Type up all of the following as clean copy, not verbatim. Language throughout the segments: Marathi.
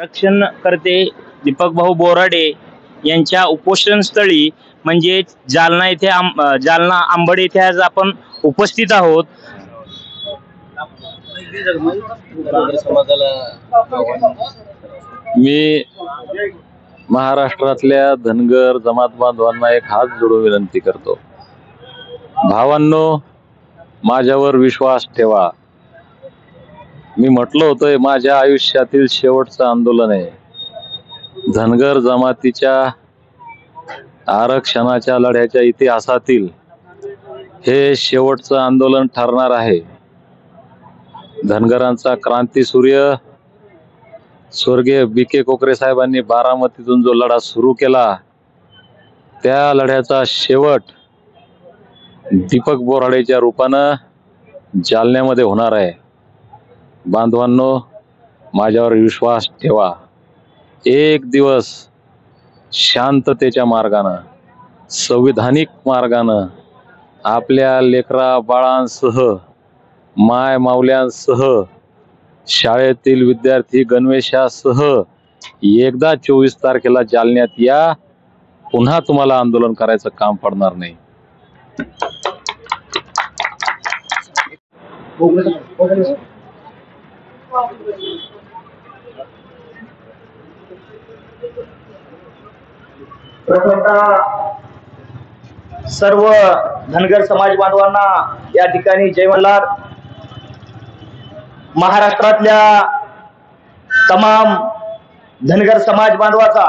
आरक्षण करते दीपक भाऊ बोराडे यांच्या उपोषणस्थळी म्हणजे जालना येथे जालना अंबड येथे आज आपण उपस्थित आहोत। मी महाराष्ट्रातल्या धनगर जमात बांधवांना एक हात जोडून विनंती करतो, भावांनो माझ्यावर विश्वास ठेवा। मी म्हटलं होतं माझ्या आयुष्यातील शेवटचं आंदोलन आहे। धनगर जमातीच्या आरक्षणाच्या लढ्याच्या इतिहासातील हे शेवटचं आंदोलन ठरणार आहे। धनगरांचा क्रांती सूर्य स्वर्गीय बी.के. कोकरे साहेबांनी बारामतीतून जो लढा सुरू केला, त्या लढ्याचा शेवट दीपक बोराडेच्या रूपानं जालन्यामध्ये होणार आहे। बांधवांनो माझ्यावर विश्वास ठेवा। एक दिवस शांततेच्या मार्गानं, संविधानिक मार्गानं आपल्या लेकरा बाळांसह, माय माऊल्यांसह, शाळेतील विद्यार्थी गणवेशासह एकदा 24 तारखेला जालन्यात या। पुन्हा तुम्हाला आंदोलन करायचं काम पडणार नाही। सर्व धनगर समाज बांधवांना या ठिकाणी जय मल्हार। महाराष्ट्रातल्या तमाम धनगर समाज बांधवाचा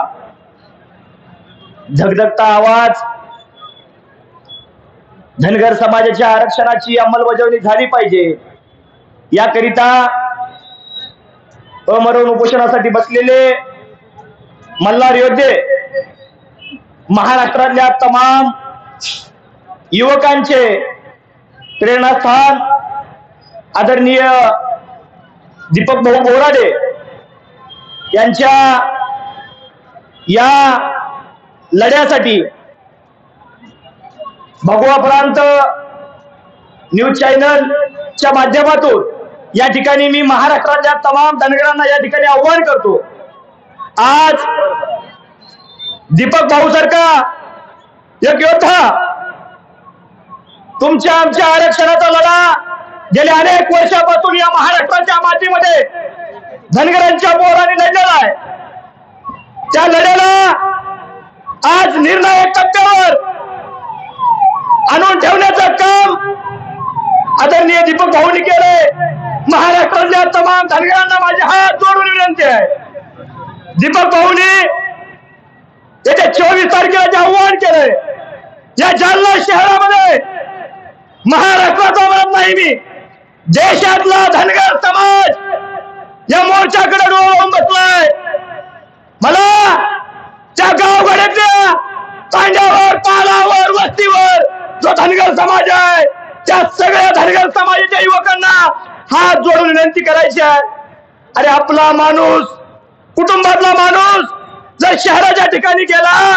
धगधगता आवाज, धनगर समाजाच्या आरक्षणाची अंमलबजावणी झाली पाहिजे याकरिता अमरण उपोषणासाठी बसलेले मल्हार योद्धे, महाराष्ट्रातल्या तमाम युवकांचे प्रेरणास्थान आदरणीय दीपक भाऊ बोराडे यांच्या या लढ्यासाठी भगवा प्रांत न्यूज चॅनलच्या माध्यमातून या ठिकाणी मी महाराष्ट्रातल्या तमाम धनगरांना या ठिकाणी आव्हान करतो। आज दीपक भाऊ सारखा एक योद्धा तुमच्या आमच्या आरक्षणाचा लढा गेल्या अनेक वर्षापासून या महाराष्ट्राच्या मातीमध्ये धनगरांच्या पोरांनी लढलेला आहे। त्या लढ्याला आज निर्णायक टप्प्यावर आणून ठेवण्याचं काम आदरणीय दीपक भाऊंनी केलंय। महाराष्ट्रातल्या तमाम धनगरांना माझे हात जोडून विनंती आहे, दीपक भाऊंनी येत्या 24 तारखेला जे आव्हान केलंय, या जालना शहरामध्ये महाराष्ट्राचा म्हणत नाही मी, देशातला धनगर समाज या मोर्चाकडे डोळून बसलाय। मला त्या गावगाड्यातल्या तांड्यावर, पालावर, वस्तीवर जो धनगर समाज आहे त्या सगळ्या धनगर समाजाच्या युवकांना हात जोडून विनंती करायची आहे। अरे आपला माणूस, कुटुंबातला माणूस जर शहराच्या ठिकाणी गेला,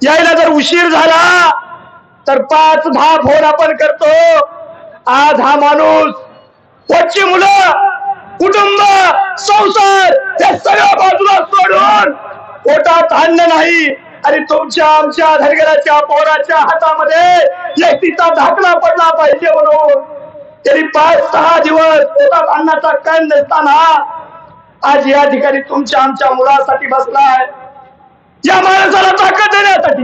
यायला जर उशीर झाला तर 5-10 फोन आपण करतो। आज हा माणूस पोटची मुलं, कुटुंब, संसार हे सगळं बाजूला सोडून पोटात अन्न नाही आणि तुमच्या आमच्या धनगराच्या पोराच्या हातामध्ये एकटीचा धाकला पडला पाहिजे म्हणून तरी 5-6 दिवस पोटात अन्नाचा कण नसताना आज या ठिकाणी तुमच्या आमच्या मुलासाठी बसलाय। या माणसाला ताकद देण्यासाठी,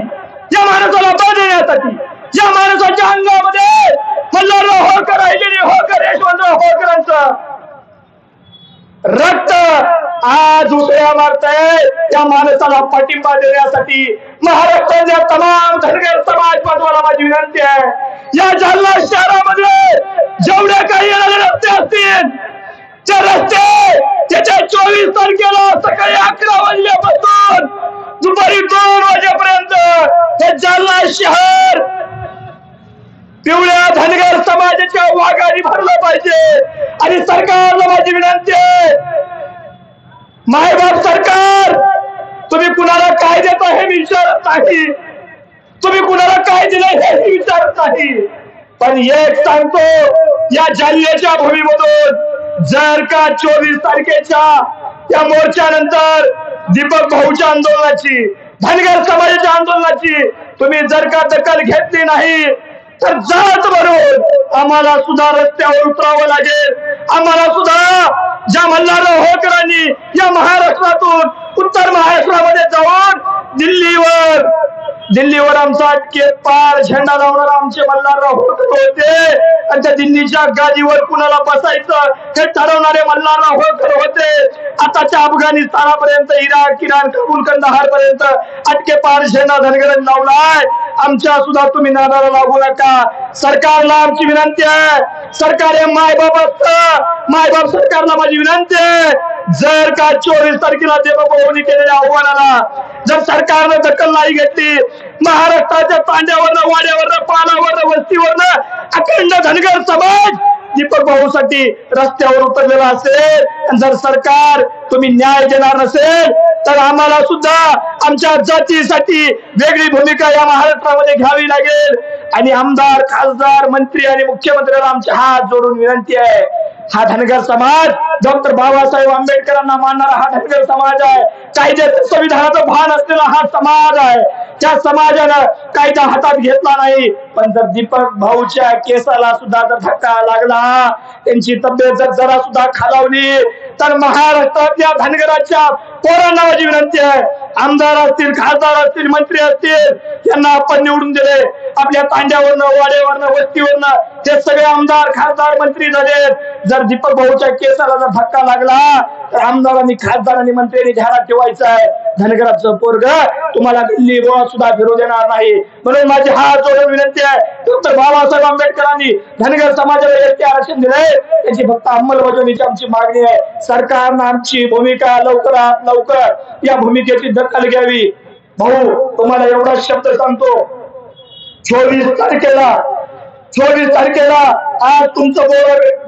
या माणसाला बळ देण्यासाठी, या माणसाच्या अंगामध्ये मल्हारराव होळकर, अहिल्यादेवी होळकर, यशवंतराव होळकरांचं रक्त आज उतऱ्या मारतंय। त्या माणसाला पाठिंबा देण्यासाठी महाराष्ट्रातल्या तमाम धनगर समाज बांधवांना माझी विनंती आहे, या जालना शहरामध्ये जेवढे काही येणारे रस्ते असतील ते रस्ते त्याच्या 24 तारखेला सकाळी 11 वाजल्यापासून दुपारी 2 वाजेपर्यंत हे जालना शहर पिवळ्या धनगर समाजाच्या वाघाने भरलं पाहिजे। आणि सरकारला माझी विनंती आहे, मायबाप सरकार, तुम्ही कुणाला काय देता हे विचारत नाही, तुम्ही कुणाला काय दिलं हे विचारत नाही, पण एक सांगतो, या जालन्याच्या भूमीमधून जर का 24 तारखेच्या या मोर्चानंतर दीपक भाऊच्या आंदोलनाची, धनगर समाजाच्या आंदोलनाची तुम्ही जर का दखल घेतली नाही तर जात भरून आम्हाला सुद्धा रस्त्यावर उतरावं लागेल. आम्हाला सुद्धा ज्या मल्हारराव होळकरांनी या महाराष्ट्रातून उत्तर महाराष्ट्रामध्ये जाऊन दिल्लीवर आमचा पार झेंडा लावणारा आमचे मल्हारराव होळकर होते आणि त्या दिल्लीच्या गादीवर कुणाला बसायचं हे ठरवणारे मल्हारराव होळकर होते. आताच्या अफगाणिस्तानापर्यंत, इराक, इराण, काबूल, कंदाहार पर्यंत अटके पार झेंडा धनगरांनी लावलाय. आमच्या सुद्धा तुम्ही नादाला लागू नका. सरकारला आमची विनंती आहे, सरकार हे मायबाप असतं, मायबाप सरकारला माझी विनंती आहे, जर का 24 तारखेला देवभाऊनी केलेल्या आव्हानाला जर सरकारनं दखल नाही घेतली, महाराष्ट्राच्या तांड्यावरनं, वाड्यावरनं, पालावरनं, वस्तीवरनं अखंड धनगर समाज दीपक भाऊसाठी रस्त्यावर उतरलेला असेल, जर सरकार तुम्ही न्याय देणार नसेल तर आम्हाला सुद्धा आमच्या जातीसाठी वेगळी भूमिका या महाराष्ट्रामध्ये घ्यावी लागेल. आणि आमदार, खासदार, मंत्री आणि मुख्यमंत्र्यांना आमचे हात जोडून विनंती आहे, हा धनगर समाज डॉक्टर बाबासाहेब आंबेडकरांना मानणारा हा धनगर समाज आहे. कायद्याचं, संविधानाचं भान असलेला हा समाज आहे. त्या समाजानं कायदा हातात घेतला नाही, पण जर दीपक भाऊच्या केसाला सुद्धा जर धक्का लागला, त्यांची तब्येत जर जरा सुद्धा खालावली तर महाराष्ट्रातल्या धनगराच्या पोरांना माझी विनंती आहे, आमदार असतील, खासदार असतील, मंत्री असतील, यांना आपण निवडून दिले, आपल्या तांड्यावरनं, वाड्यावरनं, वस्तीवरनं ते सगळे आमदार, खासदार, मंत्री झाले. जर दीपक भाऊच्या केसाला जर धक्का लागला तर आमदारांनी, खासदारांनी, मंत्र्यांनी ध्यानात ठेवायचं आहे, धनगराचं पोरग तुम्हाला दिल्ली गोवा सुद्धा फिरू देणार नाही. म्हणून माझी हात जोडून विनंती आहे, डॉक्टर बाबासाहेब आंबेडकरांनी धनगर समाजाला एसटी आरक्षण दिले, त्याची फक्त अंमलबजावणीची आमची मागणी आहे. सरकारनं आमची भूमिका लवकरात लवकर या भूमिकेची दखल घ्यावी. भाऊ तुम्हाला एवढा शब्द सांगतो, 24 तारखेला आज तुमचं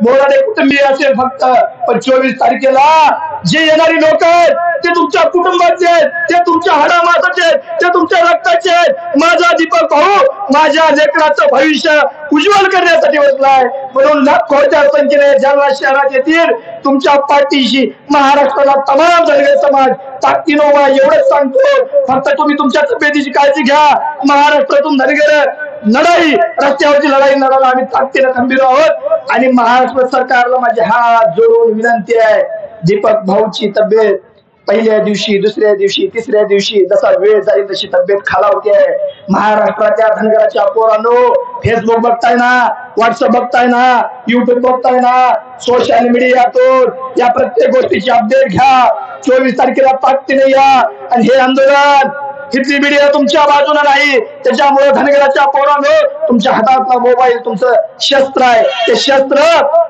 बोराडे कुटुंबीय असेल फक्त, पण 24 तारखेला जे येणारी लोक आहेत ते तुमच्या कुटुंबाचे आहेत, ते तुमच्या हाडामासाचे आहेत, ते तुमच्या रक्ताचे आहेत. माझा दीपक भाऊ माझ्या लेकराचं भविष्य उज्ज्वल करण्यासाठी बसलाय. म्हणून लाखोच्या संख्येने जालना शहरात येतील तुमच्या पाठीशी महाराष्ट्राला तमाम धनगर समाज ताकदीनं उभा. एवढंच सांगतो, फक्त तुम्ही तुमच्या तब्येतीची काळजी घ्या. महाराष्ट्रातून धनगर लढाई, रस्त्यावरची लढाई लढायला आम्ही ताकदीनं खंबीर आहोत. आणि महाराष्ट्र सरकारला माझे हात जोडून विनंती आहे, दीपक भाऊची तब्येत पहिल्या दिवशी, दुसऱ्या दिवशी, तिसऱ्या दिवशी जसा वेळ जाईल तशी तब्येत खालावते. महाराष्ट्राच्या धनगराच्या पोरांनो, फेसबुक बघताय ना, व्हॉट्सअप बघताय ना, युट्यूब बघताय ना, सोशल मीडियातून या प्रत्येक गोष्टीची अपडेट घ्या. 24 तारखेला ताकदीने या आणि हे आंदोलन, इथली मीडिया तुमच्या बाजूला नाही, त्याच्यामुळे धनगराच्या पोरांनो तुमच्या हातातला मोबाईल तुमचं शस्त्र आहे. ते शस्त्र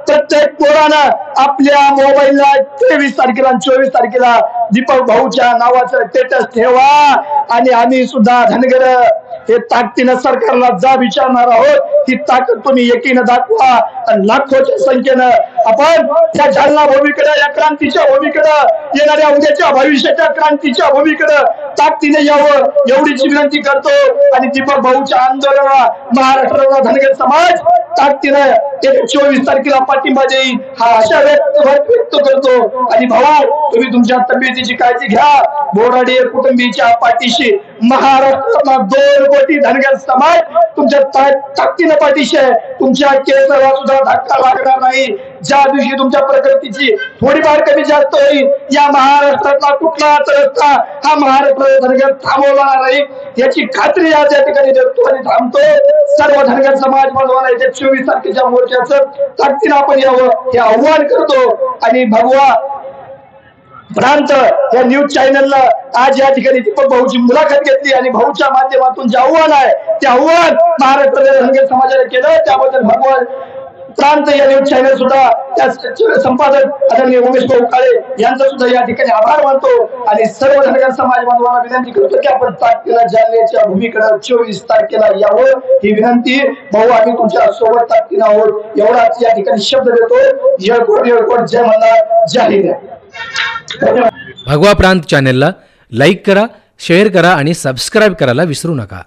प्रत्येक पोरानं आपल्या मोबाईलला 23 तारखेला आणि 24 तारखेला दीपक भाऊच्या नावाचं स्टेटस ठेवा. आणि आम्ही सुद्धा धनगर हे ताकदीनं सरकारला जा विचारणार आहोत, ही ताकद तुम्ही एकीनं दाखवा. आणि लाखोच्या संख्येनं आपण त्या जालना भूमीकडे, या क्रांतीच्या भूमीकडे, येणाऱ्या उद्याच्या भविष्याच्या क्रांतीच्या भूमीकडे ताकदीने यावं एवढीची विनंती करतो. आणि दीपक भाऊच्या आंदोलनाला महाराष्ट्राचा धनगर समाज ताकदीनं 24 तारखेला पाठिंबा देईल हा आशा व्यक्त करतो. आणि भाऊ तुम्ही तुमच्या तब्येतीची काळजी घ्या. बोराडे कुटुंबीच्या पाठीशी महाराष्ट्रातला 2 कोटी धनगर समाज तुमच्या ताकदीनं पाठीशी आहे. तुमच्या केसाला सुद्धा धक्का लागणार नाही. ज्या दिवशी तुमच्या प्रकृतीची थोडीफार कमी जास्त होईल, या महाराष्ट्रातला कुठलाच रस्ता हा महाराष्ट्र धनगर थांबवणार नाही याची खात्री आज या ठिकाणी देतो आणि थांबतो. सर्व धनगर समाज बांधवांना येत्या 24 तारखेच्या मोर्चाचं ताकदीनं आपण यावं हे आव्हान करतो. आणि भगवा प्रांत या न्यूज चॅनलला आज या ठिकाणी दीपक भाऊची मुलाखत घेतली आणि भाऊच्या माध्यमातून जे आव्हान आहे ते आव्हान महाराष्ट्राच्या धनगर समाजाला केलं, त्याबद्दल भगवान प्रांत या न्यूज चॅनल सुद्धा त्या संपादक आदरणीय उमेश भाऊ काळे यांचा सुद्धा या ठिकाणी आभार मानतो. आणि सर्व धनगर समाज बांधवांना विनंती करतो की आपण ताकदीला जालन्याच्या भूमीकडे 24 तारखेला यावं ही विनंती. भाऊ आम्ही तुमच्या सोबत ताकदीनं आहोत एवढाच या ठिकाणी शब्द देतो. येळकोट जय मल्हार, जय हिंद. भगवा प्रांत चॅनेलला लाईक करा, शेअर करा आणि सबस्क्राईब करायला विसरू नका.